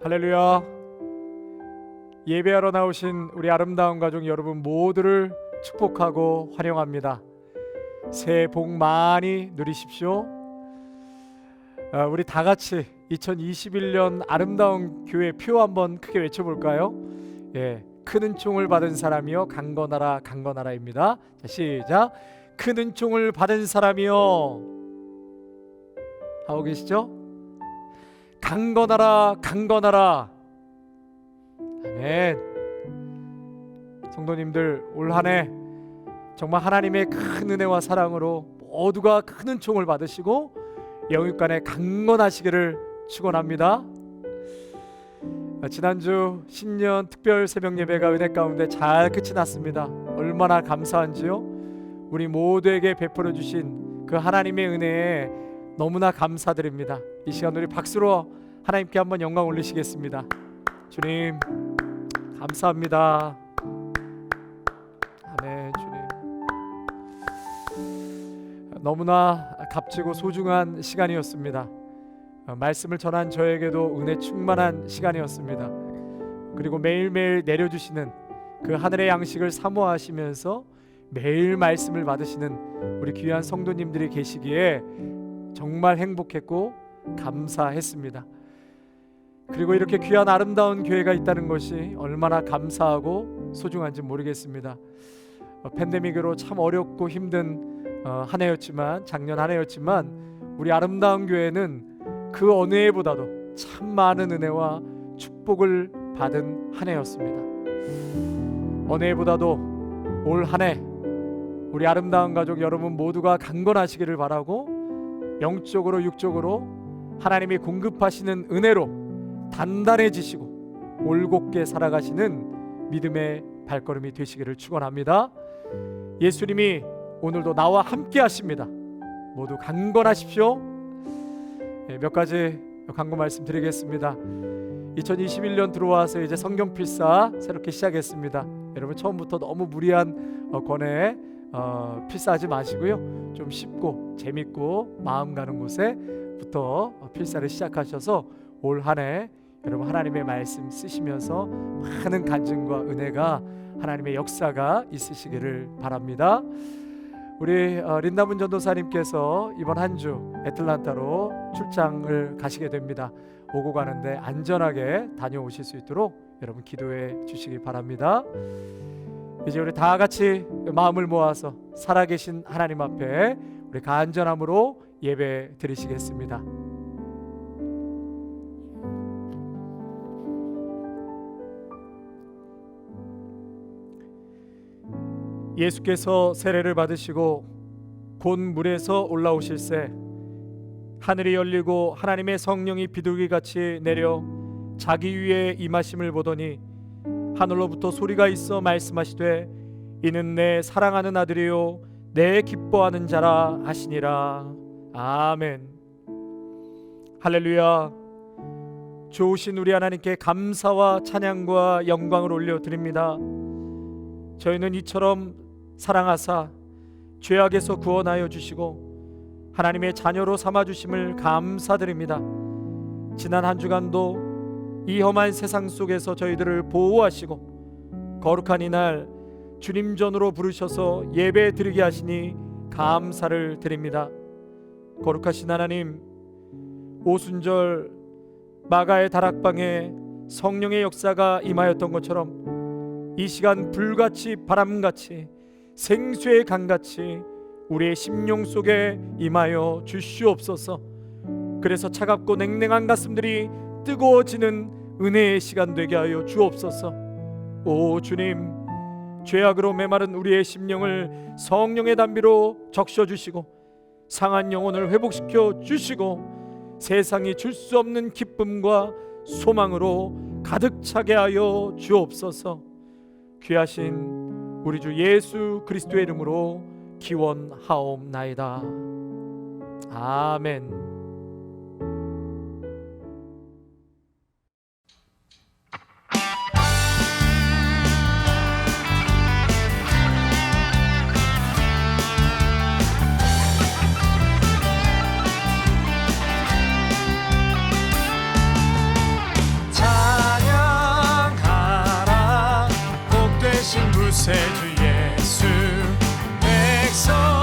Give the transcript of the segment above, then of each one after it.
할렐루야. 예배하러 나오신 우리 아름다운 가족 여러분 모두를 축복하고 환영합니다. 새해 복 많이 누리십시오. 우리 다 같이 2021년 아름다운 교회 표 한번 크게 외쳐볼까요? 큰 은총을 받은 사람이요 강건하라 강건하라입니다. 자, 시작. 큰 은총을 받은 사람이요 하고 계시죠? 강건하라 강건하라. 아멘. 성도님들, 올 한 해 정말 하나님의 큰 은혜와 사랑으로 모두가 큰 은총을 받으시고 영육간에 강건하시기를 축원합니다. 지난주 신년 특별 새벽 예배가 은혜 가운데 잘 끝이 났습니다. 얼마나 감사한지요. 우리 모두에게 베풀어 주신 그 하나님의 은혜에 너무나 감사드립니다. 이 시간 우리 박수로 하나님께 한번 영광 올리시겠습니다. 주님 감사합니다. 아멘. 주님 너무나 값지고 소중한 시간이었습니다. 말씀을 전한 저에게도 은혜 충만한 시간이었습니다. 그리고 매일매일 내려주시는 그 하늘의 양식을 사모하시면서 매일 말씀을 받으시는 우리 귀한 성도님들이 계시기에 정말 행복했고 감사했습니다. 그리고 이렇게 귀한 아름다운 교회가 있다는 것이 얼마나 감사하고 소중한지 모르겠습니다. 팬데믹으로 참 어렵고 힘든 한 해였지만, 작년 한 해였지만 우리 아름다운 교회는 그 어느 해보다도 참 많은 은혜와 축복을 받은 한 해였습니다. 어느 해보다도 올 한 해 우리 아름다운 가족 여러분 모두가 강건하시기를 바라고, 영적으로 육적으로 하나님이 공급하시는 은혜로 단단해지시고 올곧게 살아가시는 믿음의 발걸음이 되시기를 축원합니다. 예수님이 오늘도 나와 함께 하십니다. 모두 강건하십시오. 몇 가지 광고 말씀드리겠습니다. 2021년 들어와서 이제 성경 필사 새롭게 시작했습니다. 여러분 처음부터 너무 무리한 권해 필사하지 마시고요. 좀 쉽고 재밌고 마음 가는 곳에부터 필사를 시작하셔서 올 한 해 여러분 하나님의 말씀 쓰시면서 많은 간증과 은혜가, 하나님의 역사가 있으시기를 바랍니다. 우리 린다문 전도사님께서 이번 한 주 애틀란타로 출장을 가시게 됩니다. 오고 가는데 안전하게 다녀오실 수 있도록 여러분 기도해 주시기 바랍니다. 이제 우리 다 같이 마음을 모아서 살아계신 하나님 앞에 우리 간절함으로 예배 드리시겠습니다. 예수께서 세례를 받으시고 곧 물에서 올라오실새 하늘이 열리고 하나님의 성령이 비둘기같이 내려 자기 위에 임하심을 보더니 하늘로부터 소리가 있어 말씀하시되 이는 내 사랑하는 아들이요 내 기뻐하는 자라 하시니라. 아멘. 할렐루야. 좋으신 우리 하나님께 감사와 찬양과 영광을 올려드립니다. 저희는 이처럼 사랑하사 죄악에서 구원하여 주시고 하나님의 자녀로 삼아주심을 감사드립니다. 지난 한 주간도 이 험한 세상 속에서 저희들을 보호하시고 거룩한 이날 주님 전으로 부르셔서 예배 드리게 하시니 감사를 드립니다. 거룩하신 하나님, 오순절 마가의 다락방에 성령의 역사가 임하였던 것처럼 이 시간 불같이 바람같이 생수의 강같이 우리의 심령 속에 임하여 주시옵소서. 그래서 차갑고 냉랭한 가슴들이 뜨거워지는 은혜의 시간 되게 하여 주옵소서. 오 주님, 죄악으로 메마른 우리의 심령을 성령의 담비로 적셔주시고 상한 영혼을 회복시켜 주시고 세상이 줄 수 없는 기쁨과 소망으로 가득 차게 하여 주옵소서. 귀하신 우리 주 예수 그리스도의 이름으로 기원하옵나이다. 아멘. 자 구세주 예수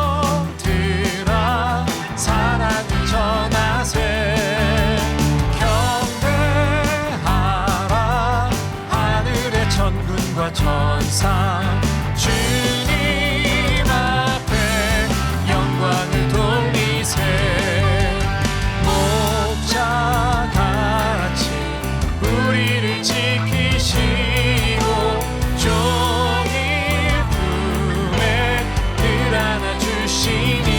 백성들아 사랑을 전하세 경배하라 하늘의 천군과 천사 주님 앞에 영광을 돌리세 목자같이 우리를 지키시고 종일 품에 늘 안아주시니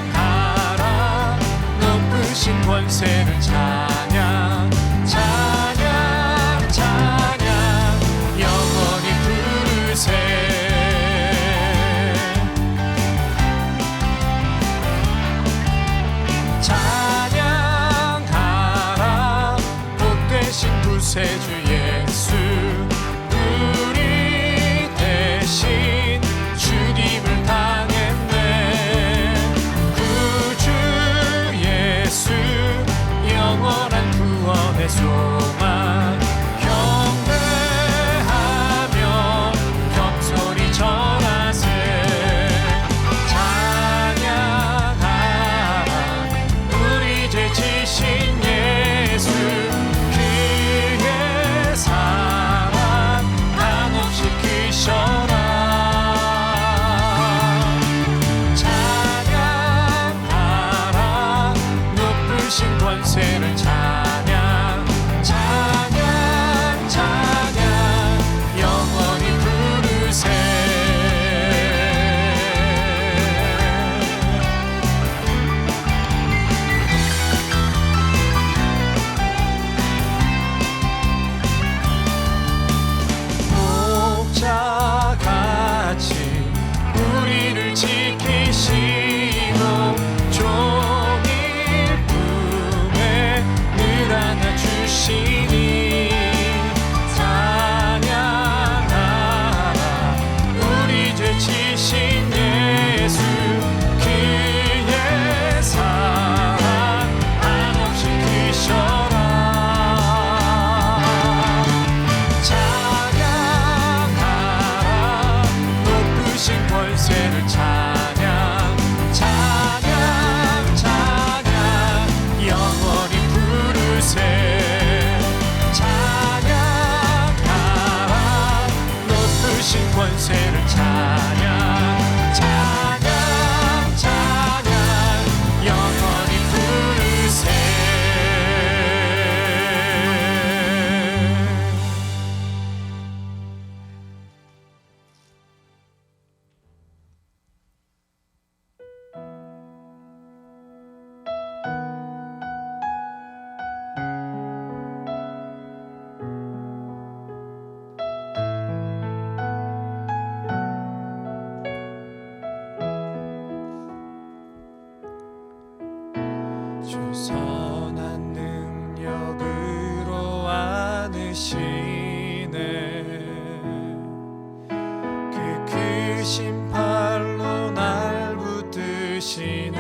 찬양하라 높으신 권세를 찬양 찬양 찬양 영원히 부르세 찬양하라 복되신 구세주 예수 우리 대신 주님을 당했네 구주 예수 영원한 구원의 소망 경배하며 겸손히 전하세 찬양하라 우리 죄 지신 예수 그의 사랑 한없이 크셔라 찬양하라 높으신 권세를 찬양 찬양 찬양 영원히 부르세 목자같이 우리를 지키시고 종일 품에 늘 안아주시니 찬양하라 우리 죄 지신 예수 그의 사랑 한없이 크셔라 찬양하라 높으신 권세를 찬양 찬양 찬양 영원히 부르세 찬양하라 높으신 권세를 찬양 찬양 찬양 영원히 부르세 주 선한 능력으로 안으시네 그 크신 팔로 날 붙드시네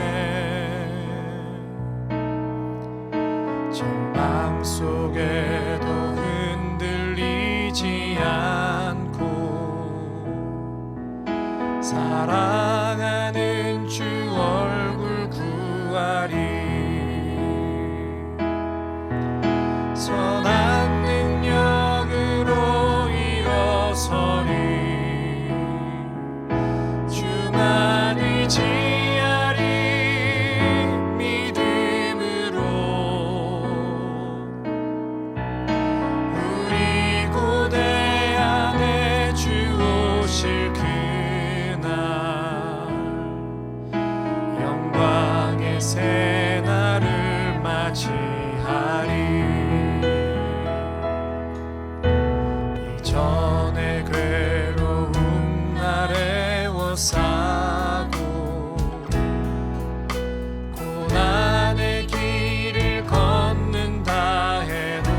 절망 속에도 흔들리지 않고 사랑하는 주 얼굴 구하리 선한 능력으로 일어서리 주만 의지하리 믿음으로 우리 고대 안에 주 오실 그날 영광의 새날을 맞이하리 전에 괴로움 날 애워싸고 고난의 길을 걷는다 해도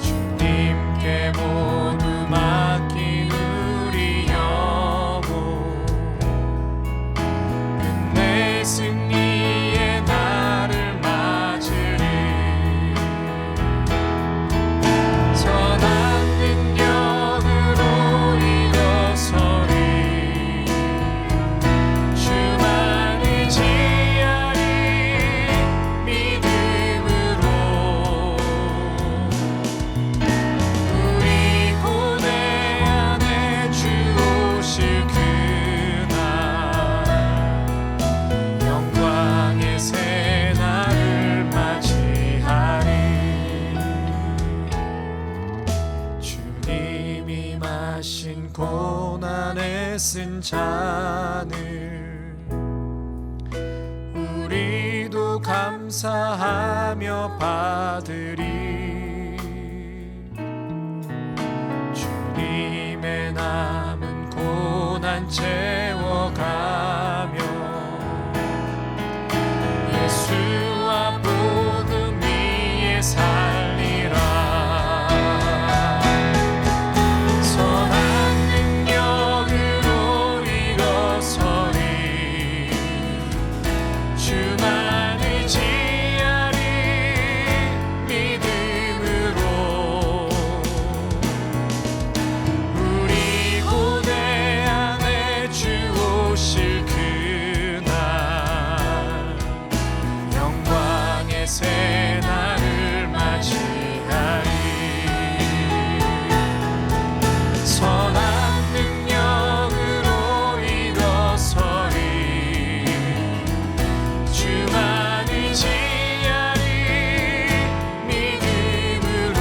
주님께 모두 맡긴 우리 영혼 끝내 승리의 날을 맞으리 하신 고난에 쓴 잔을 우리도 감사하며 받으리. 주님의 남은 고난 채워가며 예수와 복음 위에 살리라. 선한 능력으로 일어서리. 주만 의지하리. 믿음으로 우리 고대 안에 주 오실 그날 영광의 새날을 맞이하리. 선한 능력으로 일어서리. 주만 의지하리. 믿음으로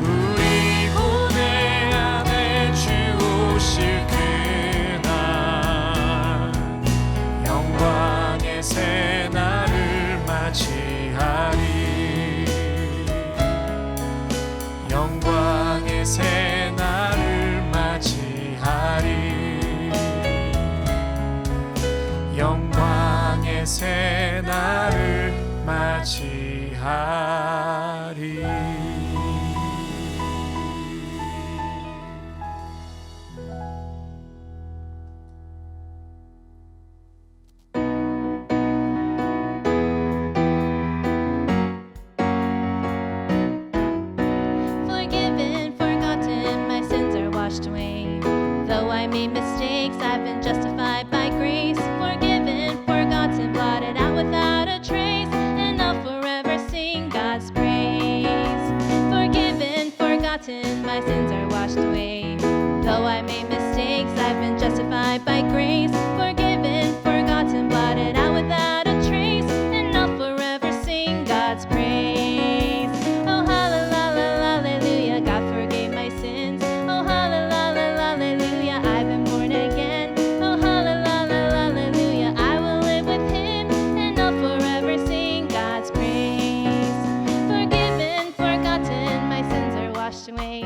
우리 고대 안에 주 오실 그날 영광의 새날을 맞이하리. 영광의 새날을 맞이하리. 영광의 새날을 맞이하리. Forgiven, forgotten, my sins are washed away. Though I made mistakes, I've been justified by grace. Forgiven, forgotten, blotted out without a trace, and I'll forever sing God's praise. Forgiven, forgotten, my sins are washed away. Though I made mistakes, I've been justified by grace. Forgiven, forgotten, blotted out without a trace, and I'll forever sing God's praise. Oh, hallelujah, God forgave my sins. Oh, hallelujah, I've been born again. Oh, hallelujah, I will live with Him, and I'll forever sing God's praise. Forgiven, forgotten, my sins are washed away.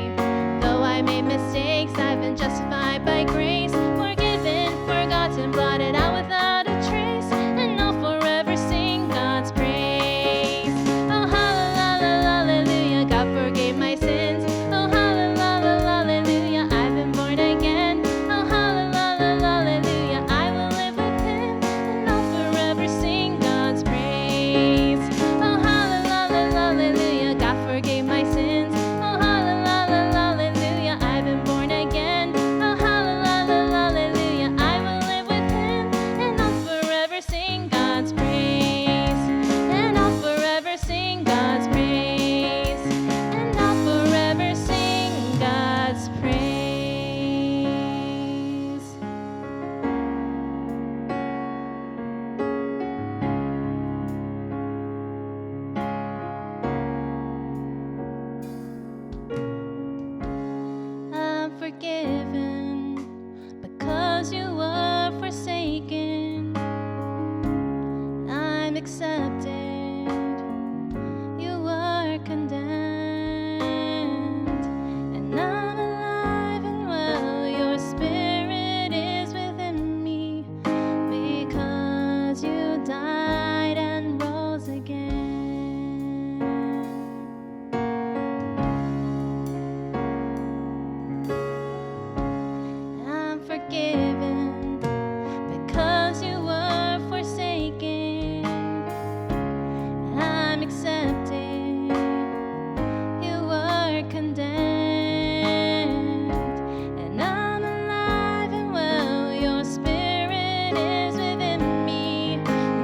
Though I made mistakes, I've been justified by grace. Forgiven, forgotten, blotted out without a trace, and I'll forever sing God's praise. Oh, hallelujah, God forgave my sins. Oh, hallelujah, I've been born again. Oh, hallelujah, I will live with Him, and I'll forever sing God's praise. Oh, hallelujah, God forgave my sins. Oh, hallelujah, I've been born again. Oh, hallelujah, I will live with Him, and I'll forever sing God's praise. And I'll forever sing God's praise. And I'll forever sing God's praise. I'm forgiven because you were forsaken. I'm accepted. You were condemned. And I'm alive and well. Your spirit is within me because you died and rose again. I'm forgiven because you were forsaken. I'm accepted. You were condemned. And I'm alive and well. Your spirit is within me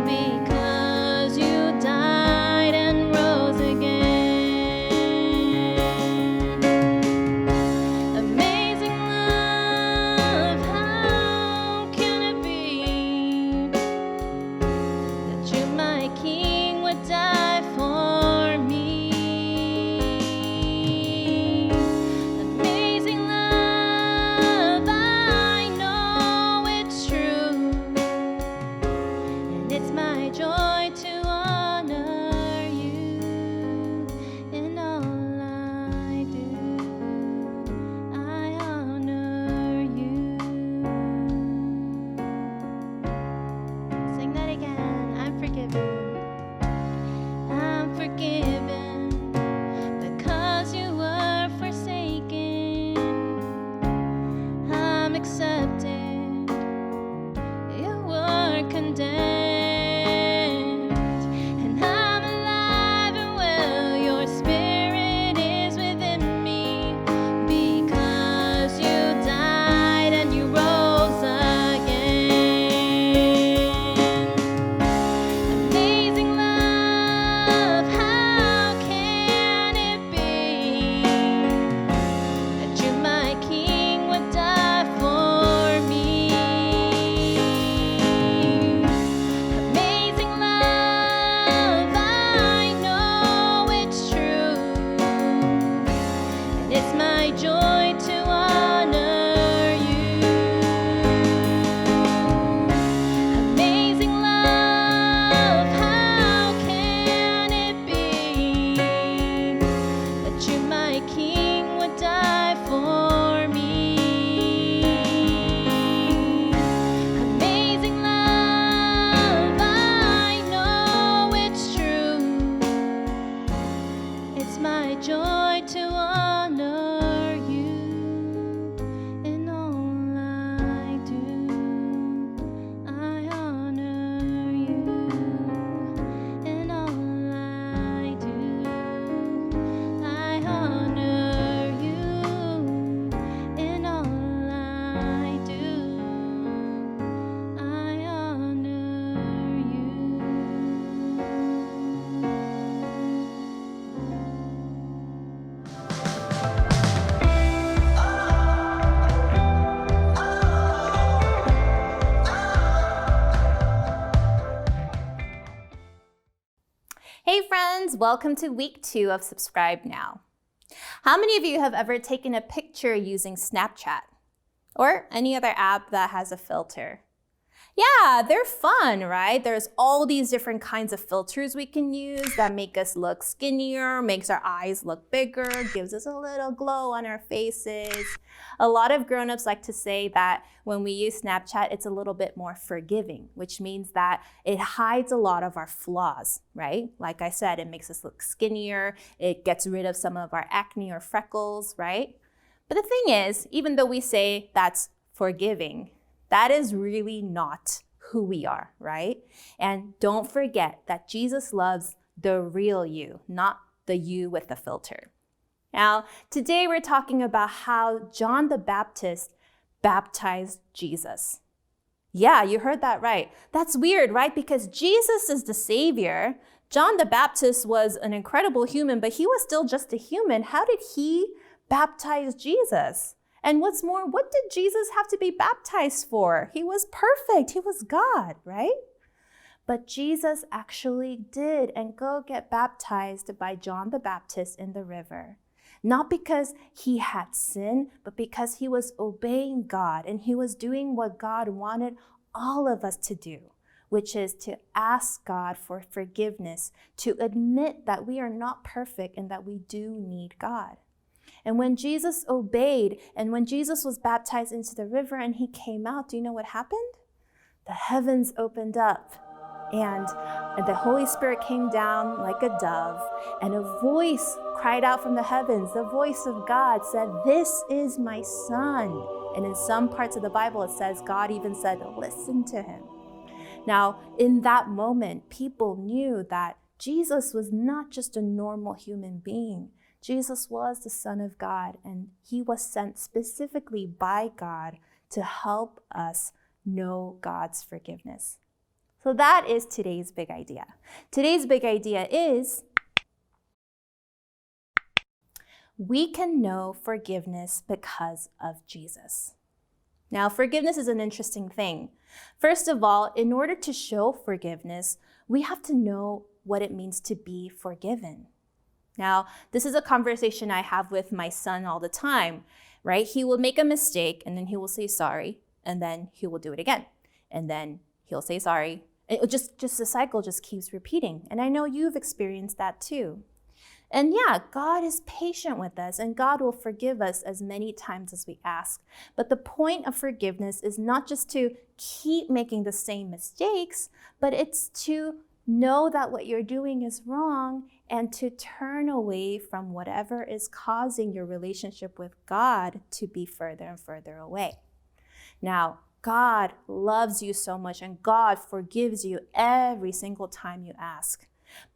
because you died and rose again. Amazing love, how can it be that you, my King, would die for me? my joy to honor you. Amazing love, how can it be that you, my King, would die for me? Amazing love, I know it's true. It's my joy to honor you in all I do. I honor you in all I do. I honor you in all I do. I honor you. Hey friends, welcome to week 2 of Subscribe Now. How many of you have ever taken a picture using Snapchat or any other app that has a filter? Yeah, they're fun, right? There's all these different kinds of filters we can use that make us look skinnier, makes our eyes look bigger, gives us a little glow on our faces. A lot of grown-ups like to say that when we use Snapchat, it's a little bit more forgiving, which means that it hides a lot of our flaws, right? Like I said, it makes us look skinnier, it gets rid of some of our acne or freckles, right? But the thing is, even though we say that's forgiving, that is really not who we are, right? And don't forget that Jesus loves the real you, not the you with the filter. Now, today we're talking about how John the Baptist baptized Jesus. Yeah, you heard that right. That's weird, right? Because Jesus is the Savior. John the Baptist was an incredible human, but he was still just a human. How did he baptize Jesus? And what's more, what did Jesus have to be baptized for? He was perfect. He was God, right? But Jesus actually did and go get baptized by John the Baptist in the river. Not because he had sin, but because he was obeying God and he was doing what God wanted all of us to do, which is to ask God for forgiveness, to admit that we are not perfect and that we do need God. And when Jesus obeyed and when Jesus was baptized into the river and he came out, do you know what happened? The heavens opened up and the Holy Spirit came down like a dove and a voice cried out from the heavens. The voice of God said, "This is my son." And in some parts of the Bible, it says God even said, "Listen to him." Now, in that moment, people knew that Jesus was not just a normal human being. Jesus was the Son of God, and he was sent specifically by God to help us know God's forgiveness. So that is today's big idea. Today's big idea is we can know forgiveness because of Jesus. Now, forgiveness is an interesting thing. First of all, in order to show forgiveness, we have to know what it means to be forgiven. Now, this is a conversation I have with my son all the time, right? He will make a mistake and then he will say sorry, and then he will do it again. And then he'll say sorry. It just the cycle just keeps repeating. And I know you've experienced that too. And yeah, God is patient with us and God will forgive us as many times as we ask. But the point of forgiveness is not just to keep making the same mistakes, but it's to know that what you're doing is wrong and to turn away from whatever is causing your relationship with God to be further and further away. Now, God loves you so much and God forgives you every single time you ask.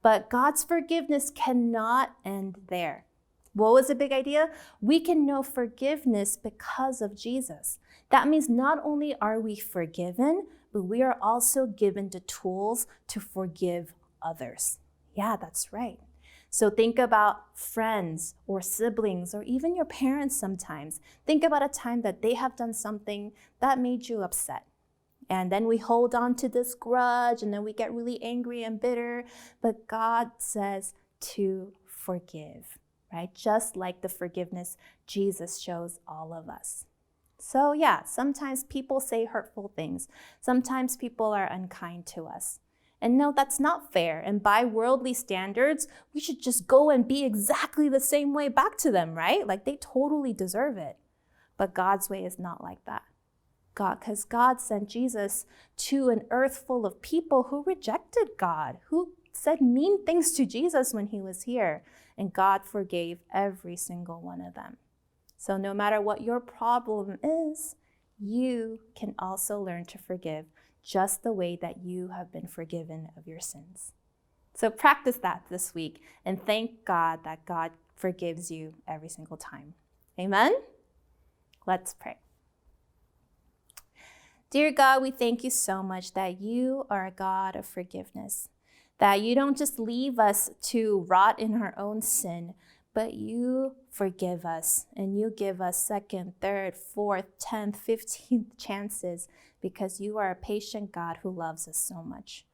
But God's forgiveness cannot end there. What was the big idea? We can know forgiveness because of Jesus. That means not only are we forgiven, but we are also given the tools to forgive others. Yeah, that's right. So think about friends or siblings or even your parents sometimes. Think about a time that they have done something that made you upset. And then we hold on to this grudge and then we get really angry and bitter. But God says to forgive. right? Just like the forgiveness Jesus shows all of us. So yeah, sometimes people say hurtful things. Sometimes people are unkind to us. And no, that's not fair. And by worldly standards, we should just go and be exactly the same way back to them, right? Like they totally deserve it. But God's way is not like that. Because God sent Jesus to an earth full of people who rejected God, who said mean things to Jesus when he was here. And God forgave every single one of them. So no matter what your problem is, you can also learn to forgive just the way that you have been forgiven of your sins. So practice that this week and thank God that God forgives you every single time. Amen? Let's pray. Dear God, we thank you so much that you are a God of forgiveness, that you don't just leave us to rot in our own sin, but you forgive us and you give us second, third, fourth, 10th, 15th chances because you are a patient God who loves us so much.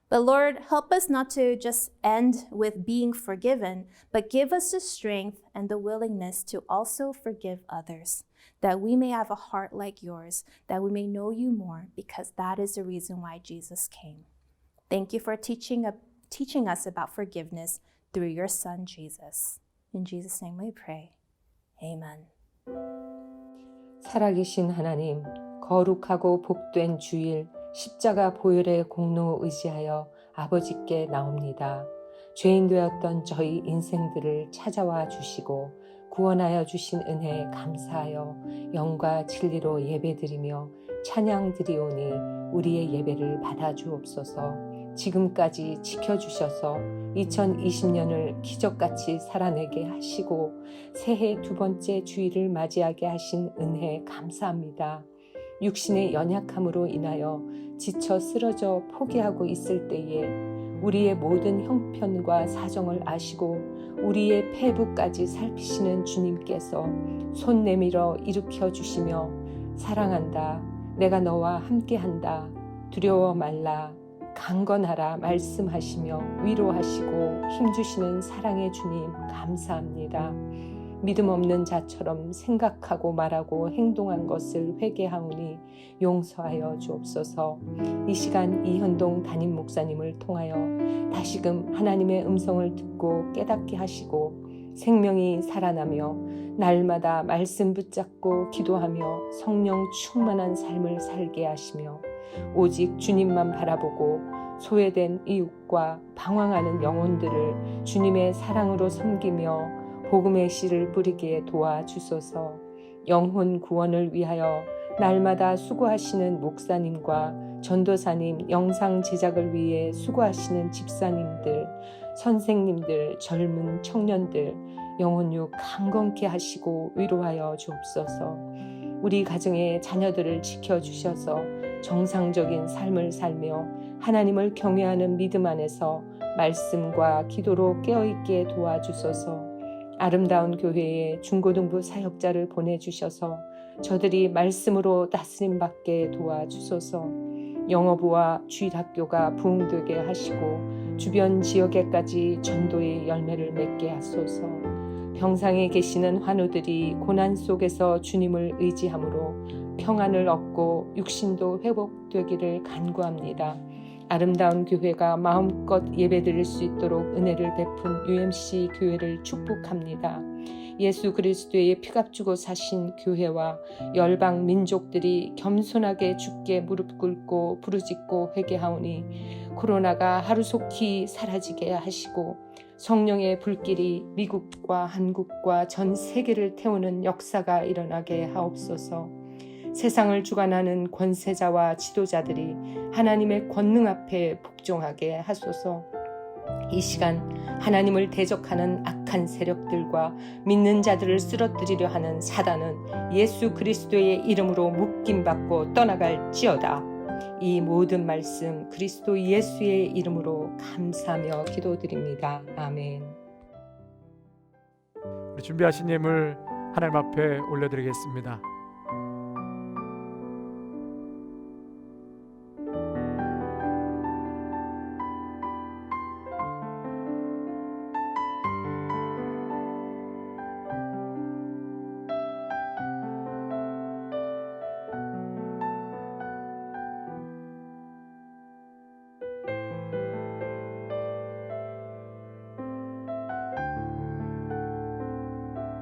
But Lord, help us not to just end with being forgiven, but give us the strength and the willingness to also forgive others, that we may have a heart like yours, that we may know you more, because that is the reason why Jesus came. Thank you for teaching us about forgiveness through your Son, Jesus. In Jesus' name we pray. Amen. 살아계신 하나님, 거룩하고 복된 주일 십자가 보혈의 공로 의지하여 아버지께 나옵니다. 죄인 되었던 저희 인생들을 찾아와 주시고 구원하여 주신 은혜에 감사하여 영과 진리로 예배드리며 찬양 드리오니 우리의 예배를 받아주옵소서. 지금까지 지켜주셔서 2020년을 기적같이 살아내게 하시고 새해 두 번째 주일을 맞이하게 하신 은혜에 감사합니다. 육신의 연약함으로 인하여 지쳐 쓰러져 포기하고 있을 때에 우리의 모든 형편과 사정을 아시고 우리의 패부까지 살피시는 주님께서 손 내밀어 일으켜 주시며 사랑한다, 내가 너와 함께한다, 두려워 말라, 강건하라 말씀하시며 위로하시고 힘주시는 사랑의 주님 감사합니다. 믿음 없는 자처럼 생각하고 말하고 행동한 것을 회개하오니 용서하여 주옵소서. 이 시간 이현동 담임 목사님을 통하여 다시금 하나님의 음성을 듣고 깨닫게 하시고 생명이 살아나며 날마다 말씀 붙잡고 기도하며 성령 충만한 삶을 살게 하시며 오직 주님만 바라보고 소외된 이웃과 방황하는 영혼들을 주님의 사랑으로 섬기며 복음의 씨를 뿌리게 도와주소서. 영혼 구원을 위하여 날마다 수고하시는 목사님과 전도사님, 영상 제작을 위해 수고하시는 집사님들, 선생님들, 젊은 청년들, 영혼육 강건케 하시고 위로하여 주옵소서. 우리 가정의 자녀들을 지켜주셔서 정상적인 삶을 살며 하나님을 경외하는 믿음 안에서 말씀과 기도로 깨어있게 도와주소서. 아름다운 교회에 중고등부 사역자를 보내주셔서 저들이 말씀으로 다스림받게 도와주소서. 영어부와 주일학교가 부흥되게 하시고 주변 지역에까지 전도의 열매를 맺게 하소서. 병상에 계시는 환우들이 고난 속에서 주님을 의지함으로 평안을 얻고 육신도 회복되기를 간구합니다. 아름다운 교회가 마음껏 예배드릴 수 있도록 은혜를 베푼 UMC 교회를 축복합니다. 예수 그리스도의 피값 주고 사신 교회와 열방 민족들이 겸손하게 주께 무릎 꿇고 부르짖고 회개하오니 코로나가 하루속히 사라지게 하시고 성령의 불길이 미국과 한국과 전 세계를 태우는 역사가 일어나게 하옵소서. 세상을 주관하는 권세자와 지도자들이 하나님의 권능 앞에 복종하게 하소서. 이 시간 하나님을 대적하는 악한 세력들과 믿는 자들을 쓰러뜨리려 하는 사단은 예수 그리스도의 이름으로 묶임받고 떠나갈지어다. 이 모든 말씀 그리스도 예수의 이름으로 감사하며 기도드립니다. 아멘. 우리 준비하신 예물 하나님 앞에 올려드리겠습니다.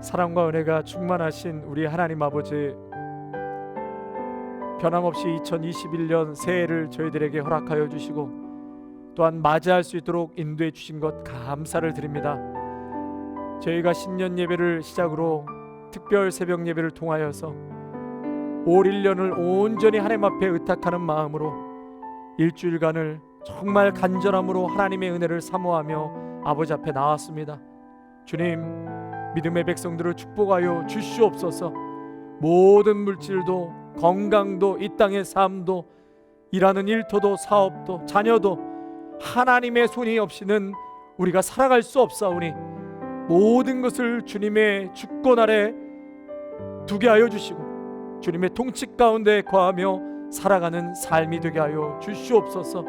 사랑과 은혜가 충만하신 우리 하나님 아버지, 변함없이 2021년 새해를 저희들에게 허락하여 주시고 또한 맞이할 수 있도록 인도해 주신 것 감사를 드립니다. 저희가 신년 예배를 시작으로 특별 새벽 예배를 통하여서 올 1년을 온전히 하나님 앞에 의탁하는 마음으로 일주일간을 정말 간절함으로 하나님의 은혜를 사모하며 아버지 앞에 나왔습니다. 주님, 믿음의 백성들을 축복하여 주시옵소서. 모든 물질도 건강도 이 땅의 삶도 일하는 일터도 사업도 자녀도 하나님의 손이 없이는 우리가 살아갈 수 없사오니 모든 것을 주님의 주권 아래 두게 하여 주시고 주님의 통치 가운데 거하며 살아가는 삶이 되게 하여 주시옵소서.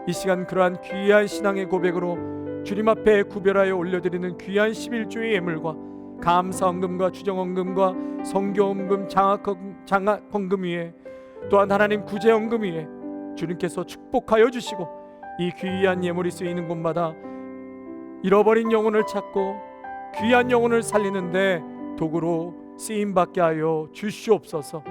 이 시간 그러한 귀한 신앙의 고백으로 주님 앞에 구별하여 올려드리는 귀한 11조의 예물과 감사헌금과 추정헌금과 성교헌금 장학헌금 위에 또한 하나님 구제헌금 위에 주님께서 축복하여 주시고 이 귀한 예물이 쓰이는 곳마다 잃어버린 영혼을 찾고 귀한 영혼을 살리는데 도구로 쓰임받게 하여 주시옵소서.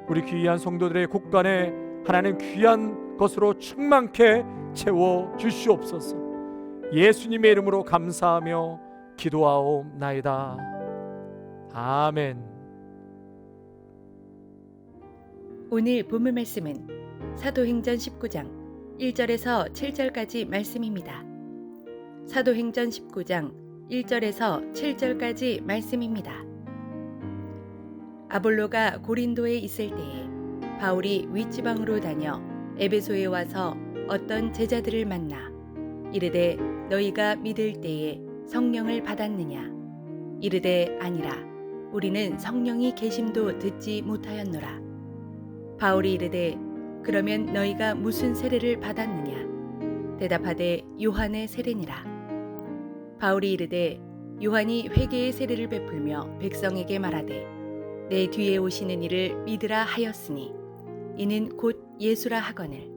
우리 귀한 성도들의 곳간에 하나님 귀한 것으로 충만케 채워 주시옵소서. 예수님의 이름으로 감사하며 기도하옵나이다. 아멘. 오늘 본문 말씀은 사도행전 19장 1절에서 7절까지 말씀입니다. 사도행전 19장 1절에서 7절까지 말씀입니다. 아볼로가 고린도에 있을 때에 바울이 윗지방으로 다녀 에베소에 와서 어떤 제자들을 만나 이르되 너희가 믿을 때에 성령을 받았느냐? 이르되 아니라 우리는 성령이 계심도 듣지 못하였노라. 바울이 이르되 그러면 너희가 무슨 세례를 받았느냐? 대답하되 요한의 세례니라. 바울이 이르되 요한이 회개의 세례를 베풀며 백성에게 말하되 내 뒤에 오시는 이를 믿으라 하였으니 이는 곧 예수라 하거늘.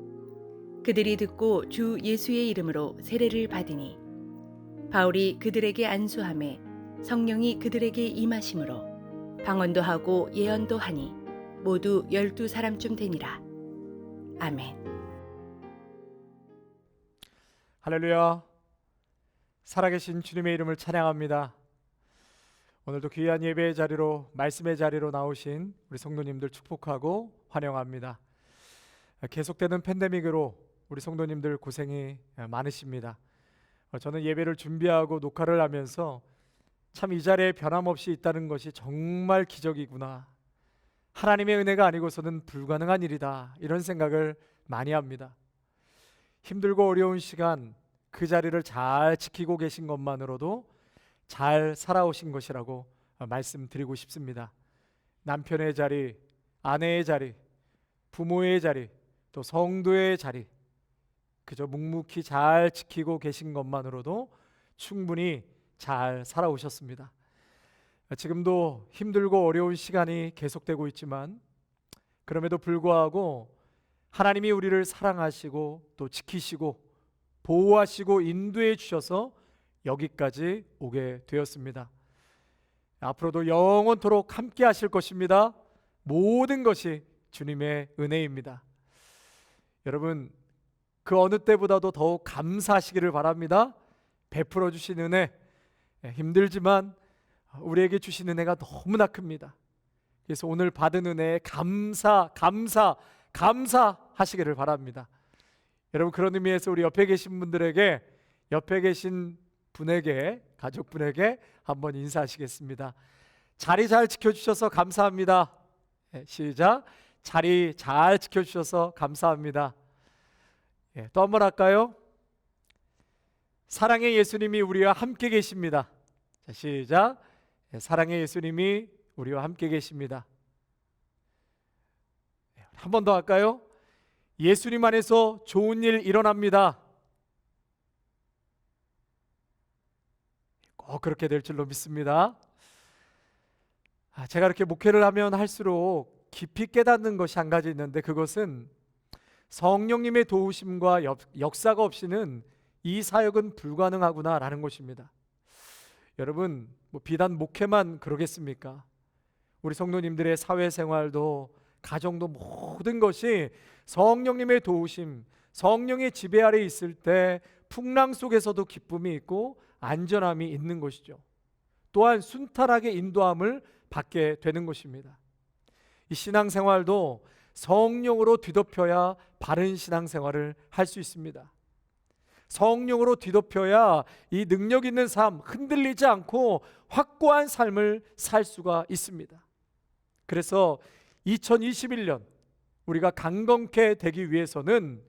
그들이 듣고 주 예수의 이름으로 세례를 받으니 바울이 그들에게 안수하매 성령이 그들에게 임하심으로 방언도 하고 예언도 하니 모두 12사람쯤 되니라. 아멘. 할렐루야. 살아계신 주님의 이름을 찬양합니다. 오늘도 귀한 예배의 자리로 말씀의 자리로 나오신 우리 성도님들 축복하고 환영합니다. 계속되는 팬데믹으로 우리 성도님들 고생이 많으십니다. 저는 예배를 준비하고 녹화를 하면서 참 이 자리에 변함없이 있다는 것이 정말 기적이구나. 하나님의 은혜가 아니고서는 불가능한 일이다. 이런 생각을 많이 합니다. 힘들고 어려운 시간 그 자리를 잘 지키고 계신 것만으로도 잘 살아오신 것이라고 말씀드리고 싶습니다. 남편의 자리, 아내의 자리, 부모의 자리, 또 성도의 자리 그저 묵묵히 잘 지키고 계신 것만으로도 충분히 잘 살아오셨습니다. 지금도 힘들고 어려운 시간이 계속되고 있지만 그럼에도 불구하고 하나님이 우리를 사랑하시고 또 지키시고 보호하시고 인도해 주셔서 여기까지 오게 되었습니다. 앞으로도 영원토록 함께 하실 것입니다. 모든 것이 주님의 은혜입니다. 여러분 그 어느 때보다도 더욱 감사하시기를 바랍니다. 베풀어 주신 은혜 힘들지만 우리에게 주신 은혜가 너무나 큽니다. 그래서 오늘 받은 은혜에 감사하시기를 바랍니다. 여러분 그런 의미에서 우리 옆에 계신 분들에게 옆에 계신 분에게 가족분에게 한번 인사하시겠습니다. 자리 잘 지켜주셔서 감사합니다. 시작. 자리 잘 지켜주셔서 감사합니다. 또 한번 할까요? 사랑의 예수님이 우리와 함께 계십니다. 자, 시작. 사랑의 예수님이 우리와 함께 계십니다. 한 번 더 할까요? 예수님 안에서 좋은 일 일어납니다. 꼭 그렇게 될 줄로 믿습니다. 제가 이렇게 목회를 하면 할수록 깊이 깨닫는 것이 한 가지 있는데 그것은 성령님의 도우심과 역사가 없이는 이 사역은 불가능하구나라는 것입니다. 여러분 뭐 비단 목회만 그러겠습니까? 우리 성도님들의 사회생활도 가정도 모든 것이 성령님의 도우심, 성령의 지배 아래 있을 때 풍랑 속에서도 기쁨이 있고 안전함이 있는 것이죠. 또한 순탄하게 인도함을 받게 되는 것입니다. 이 신앙생활도 성령으로 뒤덮여야 바른 신앙생활을 할 수 있습니다. 성령으로 뒤덮여야 이 능력 있는 삶, 흔들리지 않고 확고한 삶을 살 수가 있습니다. 그래서 2021년 우리가 강건케 되기 위해서는,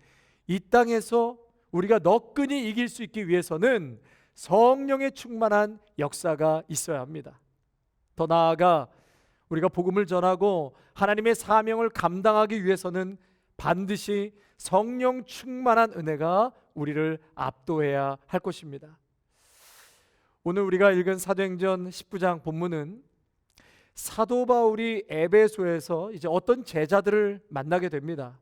이 땅에서 우리가 너끈히 이길 수 있기 위해서는 성령의 충만한 역사가 있어야 합니다. 더 나아가 우리가 복음을 전하고 하나님의 사명을 감당하기 위해서는 반드시 성령 충만한 은혜가 우리를 압도해야 할 것입니다. 오늘 우리가 읽은 사도행전 19장 본문은 사도 바울이 에베소에서 이제 어떤 제자들을 만나게 됩니다.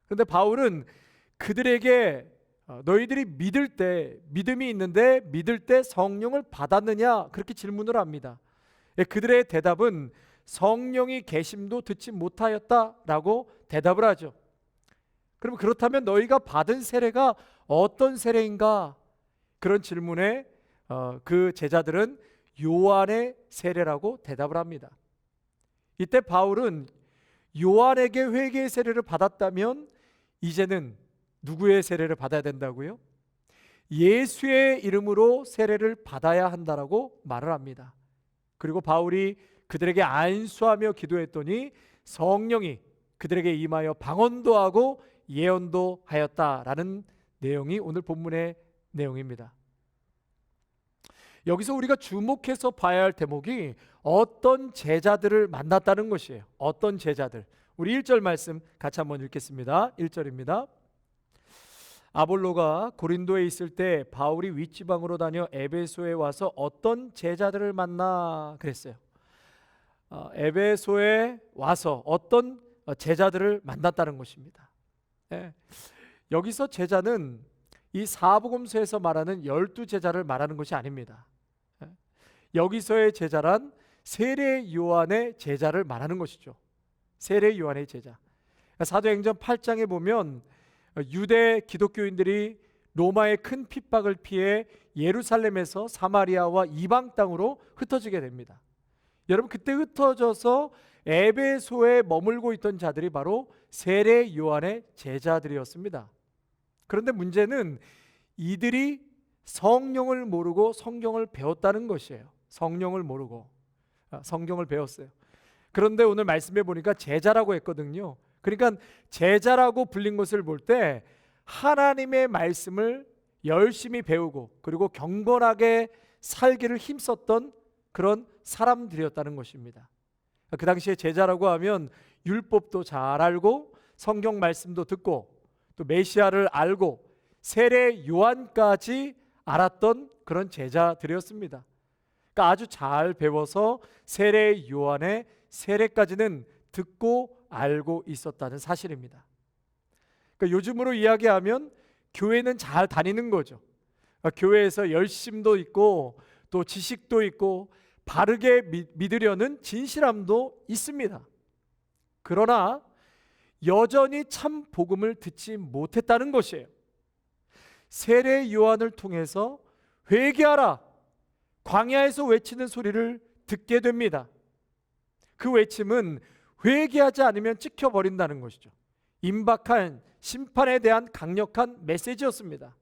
그런데 바울은 그들에게 너희들이 믿을 때, 믿음이 있는데 믿을 때 성령을 받았느냐, 그렇게 질문을 합니다. 그들의 대답은 성령이 계심도 듣지 못하였다라고 대답을 하죠. 그럼 그렇다면 너희가 받은 세례가 어떤 세례인가? 그런 질문에 그 제자들은 요한의 세례라고 대답을 합니다. 이때 바울은 요한에게 회개의 세례를 받았다면 이제는 누구의 세례를 받아야 된다고요? 예수의 이름으로 세례를 받아야 한다라고 말을 합니다. 그리고 바울이 그들에게 안수하며 기도했더니 성령이 그들에게 임하여 방언도 하고 예언도 하였다라는 내용이 오늘 본문의 내용입니다. 여기서 우리가 주목해서 봐야 할 대목이 어떤 제자들을 만났다는 것이에요. 어떤 제자들. 우리 1절 말씀 같이 한번 읽겠습니다. 1절입니다. 아볼로가 고린도에 있을 때 바울이 윗지방으로 다녀 에베소에 와서 어떤 제자들을 만나 그랬어요. 에베소에 와서 어떤 제자들을 만났다는 것입니다. 여기서 제자는 이 사복음서에서 말하는 12제자를 말하는 것이 아닙니다. 여기서의 제자란 세례 요한의 제자를 말하는 것이죠. 세례 요한의 제자. 사도행전 8장에 보면 유대 기독교인들이 로마의 큰 핍박을 피해 예루살렘에서 사마리아와 이방 땅으로 흩어지게 됩니다. 여러분, 그때 흩어져서 에베소에 머물고 있던 자들이 바로 세례 요한의 제자들이었습니다. 그런데 문제는 이들이 성령을 모르고 성경을 배웠다는 것이에요. 성령을 모르고 성경을 배웠어요. 그런데 오늘 말씀해 보니까 제자라고 했거든요. 그러니까 제자라고 불린 것을 볼 때 하나님의 말씀을 열심히 배우고 그리고 경건하게 살기를 힘썼던 그런 사람들이었다는 것입니다. 그 당시에 제자라고 하면 율법도 잘 알고 성경 말씀도 듣고 또 메시아를 알고 세례 요한까지 알았던 그런 제자들이었습니다. 그러니까 아주 잘 배워서 세례 요한의 세례까지는 듣고 알고 있었다는 사실입니다. 그러니까 요즘으로 이야기하면 교회는 잘 다니는 거죠. 교회에서 열심도 있고 또 지식도 있고 바르게 믿으려는 진실함도 있습니다. 그러나 여전히 참 복음을 듣지 못했다는 것이에요. 세례 요한을 통해서 회개하라, 광야에서 외치는 소리를 듣게 됩니다. 그 외침은 회개하지 않으면 찍혀버린다는 것이죠. 임박한 심판에 대한 강력한 메시지였습니다.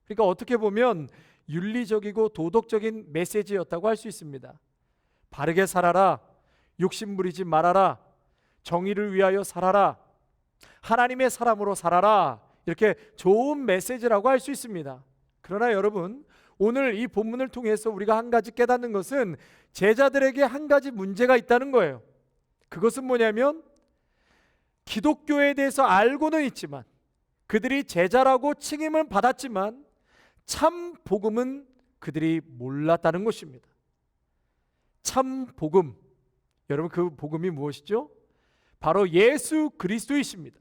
그러니까 어떻게 보면 윤리적이고 도덕적인 메시지였다고 할 수 있습니다. 바르게 살아라, 욕심 부리지 말아라, 정의를 위하여 살아라, 하나님의 사람으로 살아라, 이렇게 좋은 메시지라고 할 수 있습니다. 그러나 여러분, 오늘 이 본문을 통해서 우리가 한 가지 깨닫는 것은 제자들에게 한 가지 문제가 있다는 거예요. 그것은 뭐냐면 기독교에 대해서 알고는 있지만 그들이 제자라고 칭임을 받았지만 참 복음은 그들이 몰랐다는 것입니다. 참 복음, 여러분 그 복음이 무엇이죠? 바로 예수 그리스도이십니다.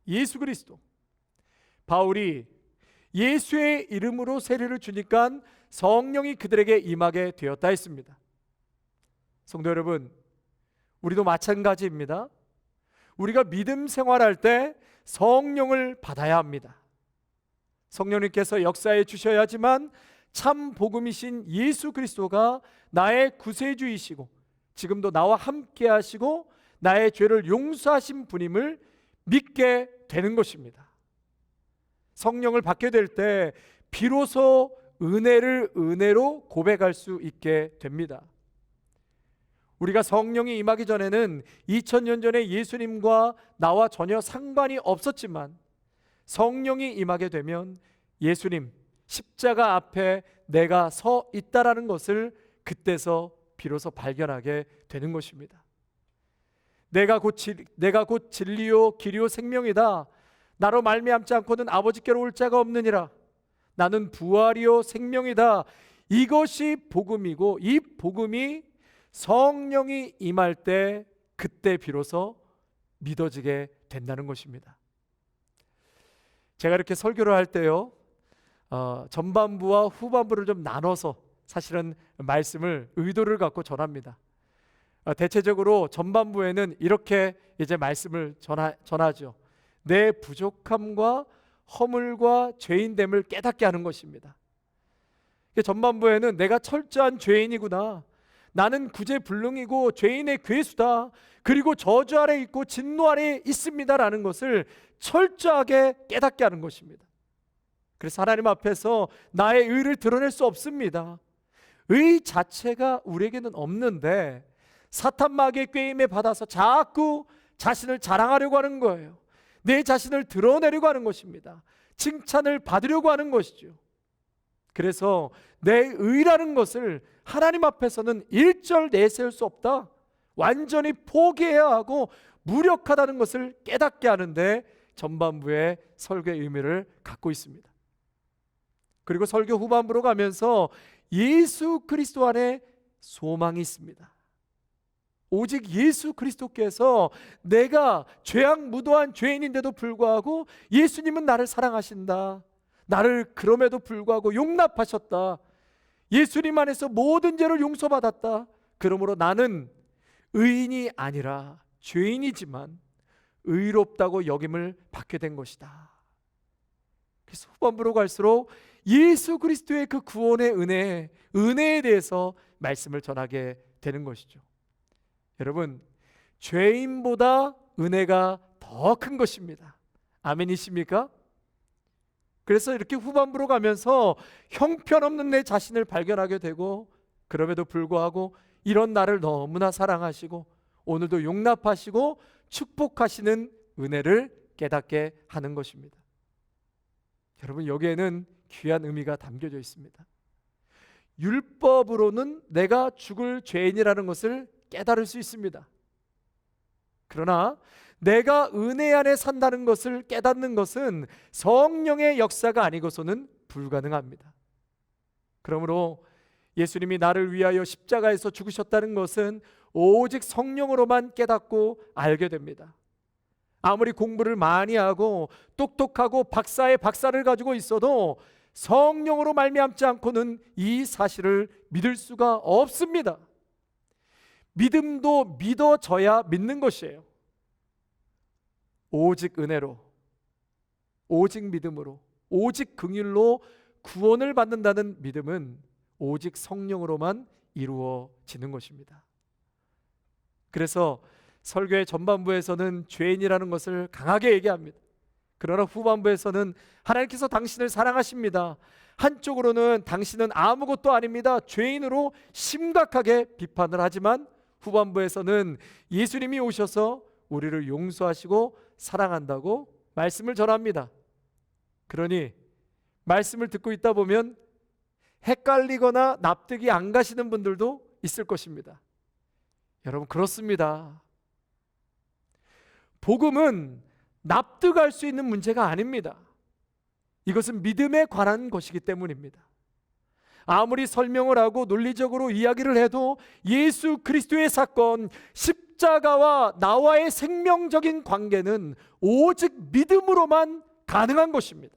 예수 그리스도. 바울이 예수의 이름으로 세례를 주니까 성령이 그들에게 임하게 되었다 했습니다. 성도 여러분, 우리도 마찬가지입니다. 우리가 믿음 생활할 때 성령을 받아야 합니다. 성령님께서 역사해 주셔야지만 참 복음이신 예수 그리스도가 나의 구세주이시고 지금도 나와 함께 하시고 나의 죄를 용서하신 분임을 믿게 되는 것입니다. 성령을 받게 될 때 비로소 은혜를 은혜로 고백할 수 있게 됩니다. 우리가 성령이 임하기 전에는 2000년 전에 예수님과 나와 전혀 상관이 없었지만 성령이 임하게 되면 예수님 십자가 앞에 내가 서 있다라는 것을 그때서 비로소 발견하게 되는 것입니다. 내가 곧 진리요 길이요 생명이다. 나로 말미암지 않고는 아버지께로 올 자가 없느니라. 나는 부활이요 생명이다. 이것이 복음이고 이 복음이 성령이 임할 때 그때 비로소 믿어지게 된다는 것입니다. 제가 이렇게 설교를 할 때요, 전반부와 후반부를 좀 나눠서 사실은 말씀을 의도를 갖고 전합니다. 대체적으로 전반부에는 이렇게 이제 말씀을 전하죠. 내 부족함과 허물과 죄인됨을 깨닫게 하는 것입니다. 전반부에는 내가 철저한 죄인이구나, 나는 구제불능이고 죄인의 괴수다, 그리고 저주 아래 있고 진노 아래 있습니다라는 것을 철저하게 깨닫게 하는 것입니다. 그래서 하나님 앞에서 나의 의를 드러낼 수 없습니다. 의 자체가 우리에게는 없는데 사탄 마귀의 꾀임에 받아서 자꾸 자신을 자랑하려고 하는 거예요. 내 자신을 드러내려고 하는 것입니다. 칭찬을 받으려고 하는 것이죠. 그래서 내 의라는 것을 하나님 앞에서는 일절 내세울 수 없다, 완전히 포기해야 하고 무력하다는 것을 깨닫게 하는데 전반부의 설교의 의미를 갖고 있습니다. 그리고 설교 후반부로 가면서 예수 그리스도 안에 소망이 있습니다. 오직 예수 그리스도께서 내가 죄악 무도한 죄인인데도 불구하고 예수님은 나를 사랑하신다, 나를 그럼에도 불구하고 용납하셨다, 예수님 안에서 모든 죄를 용서받았다, 그러므로 나는 의인이 아니라 죄인이지만 의롭다고 여김을 받게 된 것이다. 그래서 후반부로 갈수록 예수 그리스도의 그 구원의 은혜에 대해서 말씀을 전하게 되는 것이죠. 여러분, 죄인보다 은혜가 더 큰 것입니다. 아멘이십니까? 그래서 이렇게 후반부로 가면서 형편없는 내 자신을 발견하게 되고 그럼에도 불구하고 이런 나를 너무나 사랑하시고 오늘도 용납하시고 축복하시는 은혜를 깨닫게 하는 것입니다. 여러분, 여기에는 귀한 의미가 담겨져 있습니다. 율법으로는 내가 죽을 죄인이라는 것을 깨달을 수 있습니다. 그러나 내가 은혜 안에 산다는 것을 깨닫는 것은 성령의 역사가 아니고서는 불가능합니다. 그러므로 예수님이 나를 위하여 십자가에서 죽으셨다는 것은 오직 성령으로만 깨닫고 알게 됩니다. 아무리 공부를 많이 하고 똑똑하고 박사의 박사를 가지고 있어도 성령으로 말미암지 않고는 이 사실을 믿을 수가 없습니다. 믿음도 믿어져야 믿는 것이에요. 오직 은혜로, 오직 믿음으로, 오직 긍휼로 구원을 받는다는 믿음은 오직 성령으로만 이루어지는 것입니다. 그래서 설교의 전반부에서는 죄인이라는 것을 강하게 얘기합니다. 그러나 후반부에서는 하나님께서 당신을 사랑하십니다. 한쪽으로는 당신은 아무것도 아닙니다, 죄인으로 심각하게 비판을 하지만 후반부에서는 예수님이 오셔서 우리를 용서하시고 사랑한다고 말씀을 전합니다. 그러니 말씀을 듣고 있다 보면 헷갈리거나 납득이 안 가시는 분들도 있을 것입니다. 여러분, 그렇습니다. 복음은 납득할 수 있는 문제가 아닙니다. 이것은 믿음에 관한 것이기 때문입니다. 아무리 설명을 하고 논리적으로 이야기를 해도 예수 그리스도의 사건, 십자가와 나와의 생명적인 관계는 오직 믿음으로만 가능한 것입니다.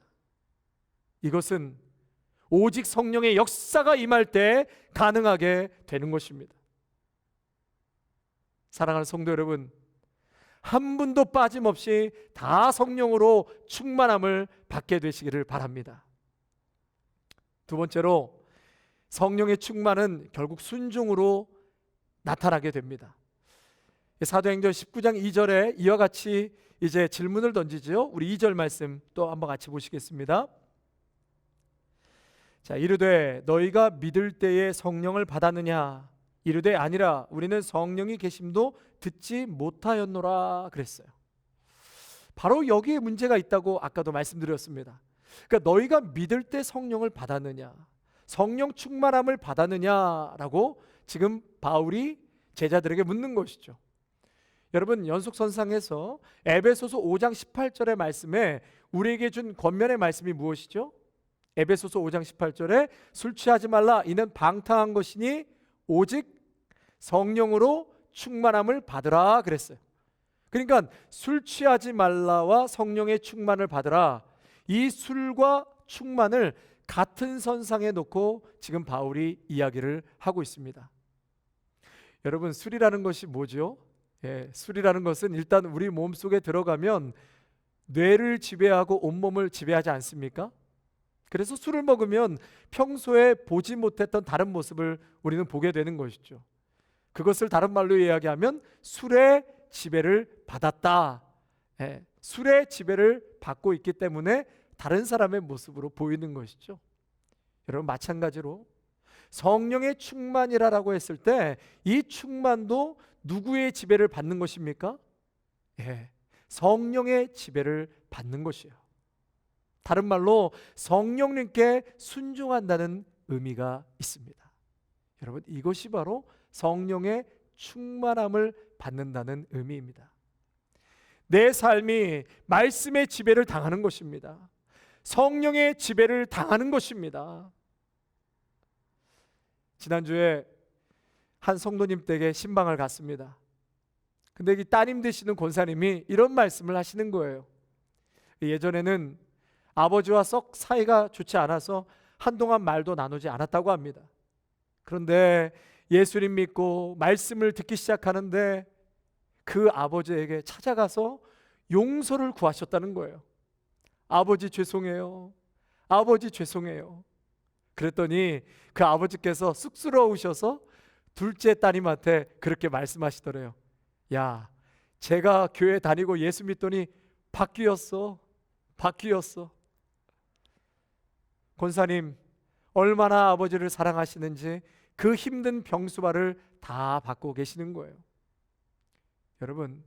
이것은 오직 성령의 역사가 임할 때 가능하게 되는 것입니다. 사랑하는 성도 여러분, 한 분도 빠짐없이 다 성령으로 충만함을 받게 되시기를 바랍니다. 두 번째로, 성령의 충만은 결국 순종으로 나타나게 됩니다. 사도행전 19장 2절에 이와 같이 이제 질문을 던지죠. 우리 2절 말씀 또 한번 같이 보시겠습니다. 자, 이르되 너희가 믿을 때에 성령을 받았느냐? 이르되 아니라 우리는 성령이 계심도 듣지 못하였노라 그랬어요. 바로 여기에 문제가 있다고 아까도 말씀드렸습니다. 그러니까 너희가 믿을 때 성령을 받았느냐, 성령 충만함을 받았느냐라고 지금 바울이 제자들에게 묻는 것이죠. 여러분, 연속선상에서 에베소서 5장 18절의 말씀에 우리에게 준 권면의 말씀이 무엇이죠? 에베소서 5장 18절에 술 취하지 말라, 이는 방탕한 것이니 오직 성령으로 충만함을 받으라 그랬어요. 그러니까 술 취하지 말라와 성령의 충만을 받으라, 이 술과 충만을 같은 선상에 놓고 지금 바울이 이야기를 하고 있습니다. 여러분, 술이라는 것이 뭐죠? 술이라는 것은 일단 우리 몸속에 들어가면 뇌를 지배하고 온몸을 지배하지 않습니까? 그래서 술을 먹으면 평소에 보지 못했던 다른 모습을 우리는 보게 되는 것이죠. 그것을 다른 말로 이야기하면 술의 지배를 받았다. 술의 지배를 받고 있기 때문에 다른 사람의 모습으로 보이는 것이죠. 여러분, 마찬가지로 성령의 충만이라고 했을 때 이 충만도 누구의 지배를 받는 것입니까? 성령의 지배를 받는 것이에요. 다른 말로 성령님께 순종한다는 의미가 있습니다. 여러분, 이것이 바로 성령의 충만함을 받는다는 의미입니다. 내 삶이 말씀의 지배를 당하는 것입니다. 성령의 지배를 당하는 것입니다. 지난주에 한 성도님 댁에 신방을 갔습니다. 근데 이 따님 되시는 권사님이 이런 말씀을 하시는 거예요. 예전에는 아버지와 썩 사이가 좋지 않아서 한동안 말도 나누지 않았다고 합니다. 그런데 예수님 믿고 말씀을 듣기 시작하는데 그 아버지에게 찾아가서 용서를 구하셨다는 거예요. 아버지 죄송해요. 아버지 죄송해요. 그랬더니 그 아버지께서 쑥스러우셔서 둘째 따님한테 그렇게 말씀하시더래요. 야, 제가 교회 다니고 예수 믿더니 바뀌었어. 바뀌었어. 권사님, 얼마나 아버지를 사랑하시는지 그 힘든 병수발을 다 받고 계시는 거예요. 여러분,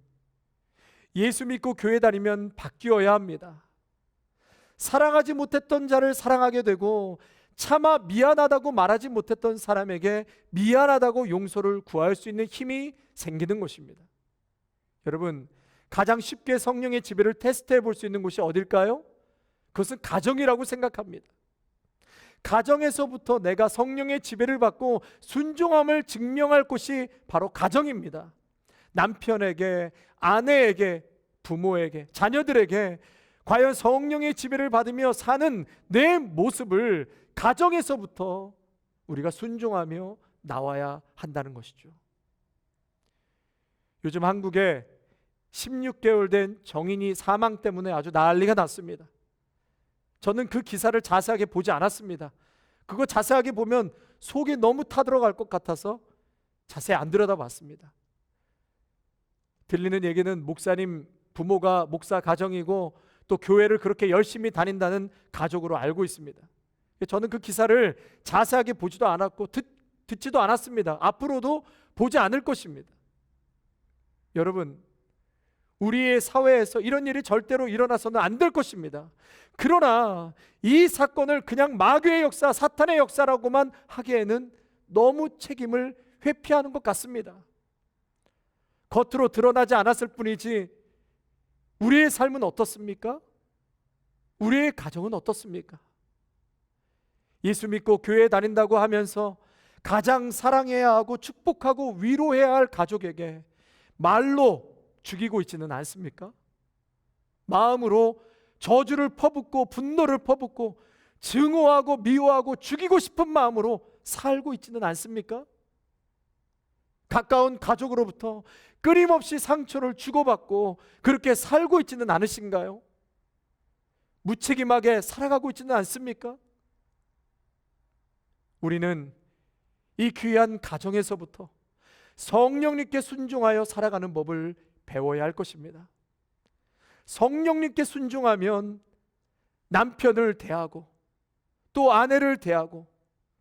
예수 믿고 교회 다니면 바뀌어야 합니다. 사랑하지 못했던 자를 사랑하게 되고, 차마 미안하다고 말하지 못했던 사람에게 미안하다고 용서를 구할 수 있는 힘이 생기는 것입니다. 여러분, 가장 쉽게 성령의 지배를 테스트해 볼 수 있는 곳이 어딜까요? 그것은 가정이라고 생각합니다. 가정에서부터 내가 성령의 지배를 받고 순종함을 증명할 곳이 바로 가정입니다. 남편에게, 아내에게, 부모에게, 자녀들에게 과연 성령의 지배를 받으며 사는 내 모습을 가정에서부터 우리가 순종하며 나와야 한다는 것이죠. 요즘 한국에 16개월 된 정인이 사망 때문에 아주 난리가 났습니다. 저는 그 기사를 자세하게 보지 않았습니다. 그거 자세하게 보면 속이 너무 타들어갈 것 같아서 자세히 안 들여다봤습니다. 들리는 얘기는 목사님 부모가 목사 가정이고 또 교회를 그렇게 열심히 다닌다는 가족으로 알고 있습니다. 저는 그 기사를 자세하게 보지도 않았고 듣지도 않았습니다. 앞으로도 보지 않을 것입니다. 여러분, 우리의 사회에서 이런 일이 절대로 일어나서는 안 될 것입니다. 그러나 이 사건을 그냥 마귀의 역사, 사탄의 역사라고만 하기에는 너무 책임을 회피하는 것 같습니다. 겉으로 드러나지 않았을 뿐이지 우리의 삶은 어떻습니까? 우리의 가정은 어떻습니까? 예수 믿고 교회 다닌다고 하면서 가장 사랑해야 하고 축복하고 위로해야 할 가족에게 말로 죽이고 있지는 않습니까? 마음으로 저주를 퍼붓고 분노를 퍼붓고 증오하고 미워하고 죽이고 싶은 마음으로 살고 있지는 않습니까? 가까운 가족으로부터 끊임없이 상처를 주고받고 그렇게 살고 있지는 않으신가요? 무책임하게 살아가고 있지는 않습니까? 우리는 이 귀한 가정에서부터 성령님께 순종하여 살아가는 법을 배워야 할 것입니다. 성령님께 순종하면 남편을 대하고 또 아내를 대하고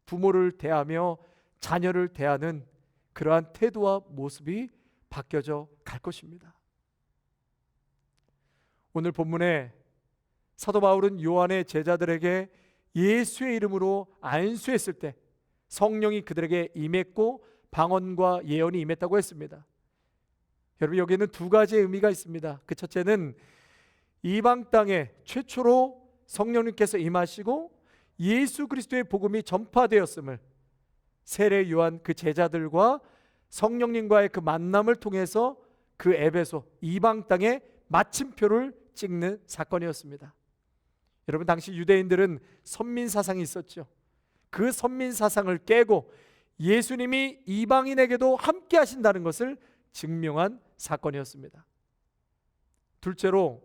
부모를 대하며 자녀를 대하는 그러한 태도와 모습이 바뀌어져 갈 것입니다. 오늘 본문에 사도 바울은 요한의 제자들에게 예수의 이름으로 안수했을 때 성령이 그들에게 임했고 방언과 예언이 임했다고 했습니다. 여러분, 여기에는 두 가지의 의미가 있습니다. 그 첫째는 이방 땅에 최초로 성령님께서 임하시고 예수 그리스도의 복음이 전파되었음을 세례 요한 그 제자들과 성령님과의 그 만남을 통해서 그 에베소 이방 땅에 마침표를 찍는 사건이었습니다. 여러분, 당시 유대인들은 선민 사상이 있었죠. 그 선민 사상을 깨고 예수님이 이방인에게도 함께 하신다는 것을 증명한 사건이었습니다. 둘째로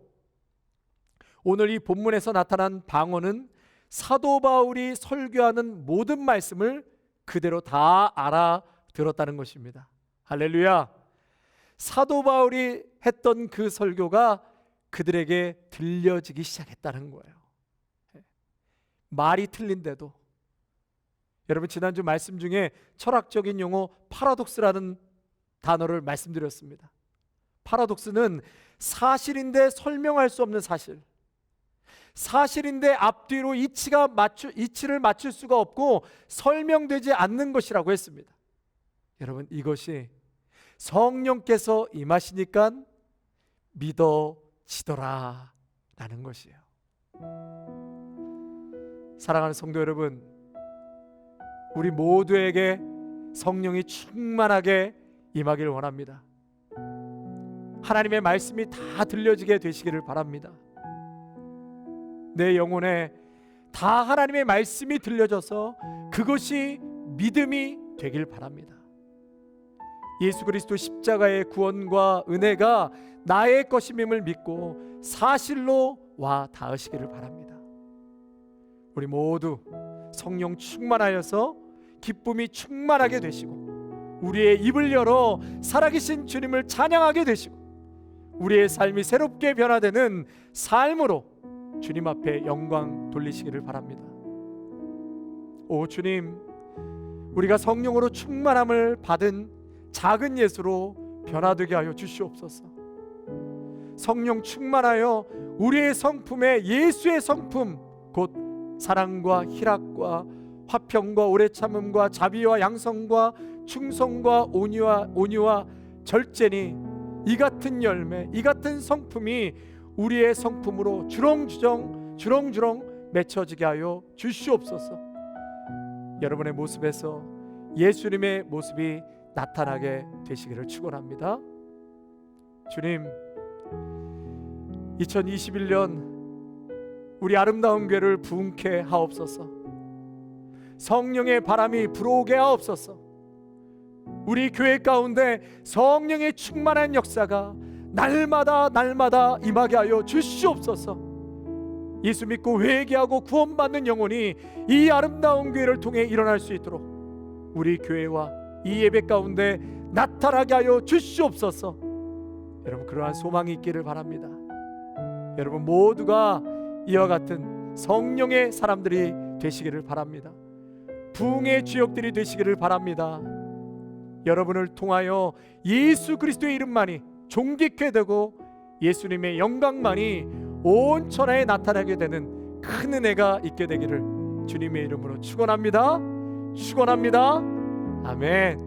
오늘 이 본문에서 나타난 방언은 사도 바울이 설교하는 모든 말씀을 그대로 다 알아들었다는 것입니다. 할렐루야. 사도 바울이 했던 그 설교가 그들에게 들려지기 시작했다는 거예요. 말이 틀린데도, 여러분 지난주 말씀 중에 철학적인 용어 파라독스라는 단어를 말씀드렸습니다. 파라독스는 사실인데 설명할 수 없는 사실, 사실인데 앞뒤로 이치를 맞출 수가 없고 설명되지 않는 것이라고 했습니다. 여러분, 이것이 성령께서 임하시니까 믿어지더라 라는 것이에요. 사랑하는 성도 여러분, 우리 모두에게 성령이 충만하게 임하기를 원합니다. 하나님의 말씀이 다 들려지게 되시기를 바랍니다. 내 영혼에 다 하나님의 말씀이 들려져서 그것이 믿음이 되길 바랍니다. 예수 그리스도 십자가의 구원과 은혜가 나의 것임을 믿고 사실로 와 닿으시기를 바랍니다. 우리 모두 성령 충만하여서 기쁨이 충만하게 되시고 우리의 입을 열어 살아계신 주님을 찬양하게 되시고 우리의 삶이 새롭게 변화되는 삶으로 주님 앞에 영광 돌리시기를 바랍니다. 오 주님, 우리가 성령으로 충만함을 받은 작은 예수로 변화되게 하여 주시옵소서. 성령 충만하여 우리의 성품에 예수의 성품, 곧 사랑과 희락과 화평과 오래 참음과 자비와 양성과 충성과 온유와 절제니 이 같은 열매, 이 같은 성품이 우리의 성품으로 주렁주렁 맺혀지게 하여 주시옵소서. 여러분의 모습에서 예수님의 모습이 나타나게 되시기를 축원합니다. 주님, 2021년 우리 아름다운 교회를 부흥케 하옵소서. 성령의 바람이 불어오게 하옵소서. 우리 교회 가운데 성령의 충만한 역사가 날마다 임하게 하여 주시옵소서. 예수 믿고 회개하고 구원받는 영혼이 이 아름다운 교회를 통해 일어날 수 있도록 우리 교회와 이 예배 가운데 나타나게 하여 주시옵소서. 여러분, 그러한 소망이 있기를 바랍니다. 여러분 모두가 이와 같은 성령의 사람들이 되시기를 바랍니다. 부흥의 주역들이 되시기를 바랍니다. 여러분을 통하여 예수 그리스도의 이름만이 존귀케 되고 예수님의 영광만이 온 천하에 나타나게 되는 큰 은혜가 있게 되기를 주님의 이름으로 축원합니다. 아멘.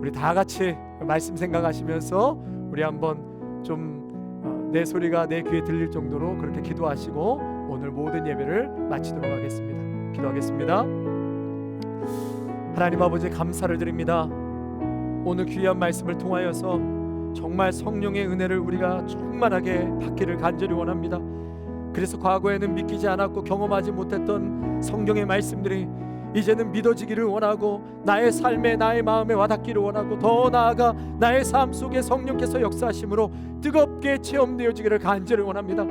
우리 다 같이 말씀 생각하시면서 우리 한번 좀 내 소리가 내 귀에 들릴 정도로 그렇게 기도하시고 오늘 모든 예배를 마치도록 하겠습니다. 기도하겠습니다. 하나님 아버지, 감사를 드립니다. 오늘 귀한 말씀을 통하여서 정말 성령의 은혜를 우리가 충만하게 받기를 간절히 원합니다. 그래서 과거에는 믿기지 않았고 경험하지 못했던 성경의 말씀들이 이제는 믿어지기를 원하고 나의 삶에 나의 마음에 와닿기를 원하고 더 나아가 나의 삶 속에 성령께서 역사하심으로 뜨겁게 체험되어지기를 간절히 원합니다.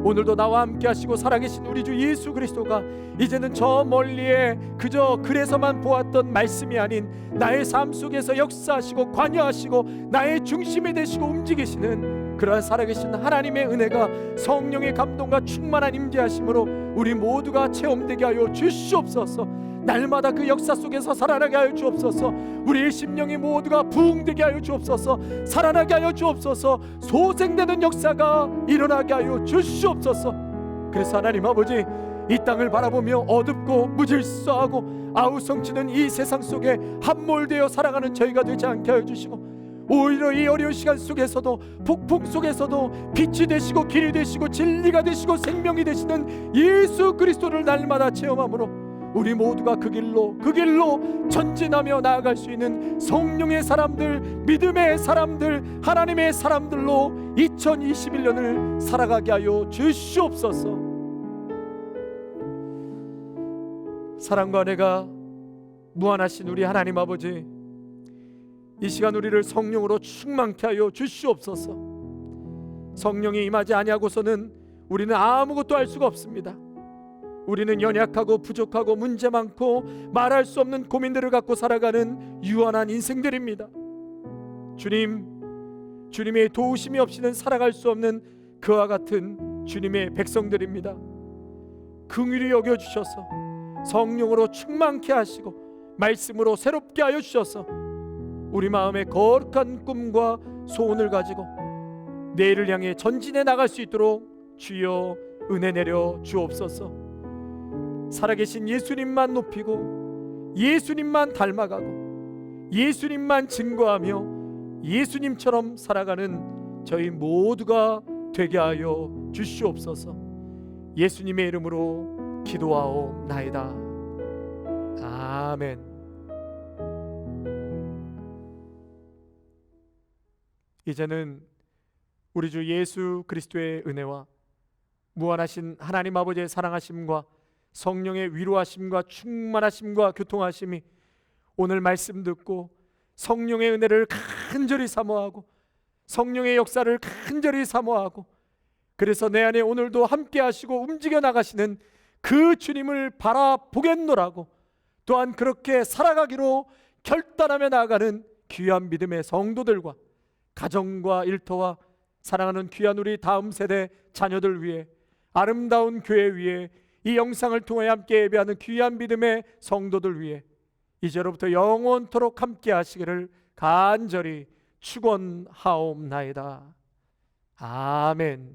오늘도 나와 함께 하시고 살아계신 우리 주 예수 그리스도가 이제는 저 멀리에 그저 글에서만 보았던 말씀이 아닌 나의 삶 속에서 역사하시고 관여하시고 나의 중심이 되시고 움직이시는 그러한 살아계신 하나님의 은혜가 성령의 감동과 충만한 임재하심으로 우리 모두가 체험되게 하여 주시옵소서. 날마다 그 역사 속에서 살아나게 하여 주옵소서. 우리의 심령이 모두가 부흥되게 하여 주옵소서. 살아나게 하여 주옵소서. 소생되는 역사가 일어나게 하여 주시옵소서. 그래서 하나님 아버지, 이 땅을 바라보며 어둡고 무질서하고 아우성치는 이 세상 속에 함몰되어 살아가는 저희가 되지 않게 하여 주시고, 오히려 이 어려운 시간 속에서도 폭풍 속에서도 빛이 되시고 길이 되시고 진리가 되시고 생명이 되시는 예수 그리스도를 날마다 체험함으로 우리 모두가 그 길로 전진하며 나아갈 수 있는 성령의 사람들, 믿음의 사람들, 하나님의 사람들로 2021년을 살아가게 하여 주시옵소서. 사랑과 은혜가 무한하신 우리 하나님 아버지, 이 시간 우리를 성령으로 충만케 하여 주시옵소서. 성령이 임하지 아니하고서는 우리는 아무것도 할 수가 없습니다. 우리는 연약하고 부족하고 문제 많고 말할 수 없는 고민들을 갖고 살아가는 유한한 인생들입니다. 주님의 도우심이 없이는 살아갈 수 없는 그와 같은 주님의 백성들입니다. 긍휼히 여겨주셔서 성령으로 충만케 하시고 말씀으로 새롭게 하여 주셔서 우리 마음에 거룩한 꿈과 소원을 가지고 내일을 향해 전진해 나갈 수 있도록 주여 은혜 내려 주옵소서. 살아계신 예수님만 높이고 예수님만 닮아가고 예수님만 증거하며 예수님처럼 살아가는 저희 모두가 되게 하여 주시옵소서. 예수님의 이름으로 기도하옵나이다. 아멘. 이제는 우리 주 예수 그리스도의 은혜와 무한하신 하나님 아버지의 사랑하심과 성령의 위로하심과 충만하심과 교통하심이 오늘 말씀 듣고 성령의 은혜를 간절히 사모하고 성령의 역사를 간절히 사모하고 그래서 내 안에 오늘도 함께 하시고 움직여 나가시는 그 주님을 바라보겠노라고 또한 그렇게 살아가기로 결단하며 나아가는 귀한 믿음의 성도들과 가정과 일터와 사랑하는 귀한 우리 다음 세대 자녀들 위해 아름다운 교회 위에 이 영상을 통하여 함께 예배하는 귀한 믿음의 성도들 위해 이제로부터 영원토록 함께 하시기를 간절히 축원하옵나이다. 아멘.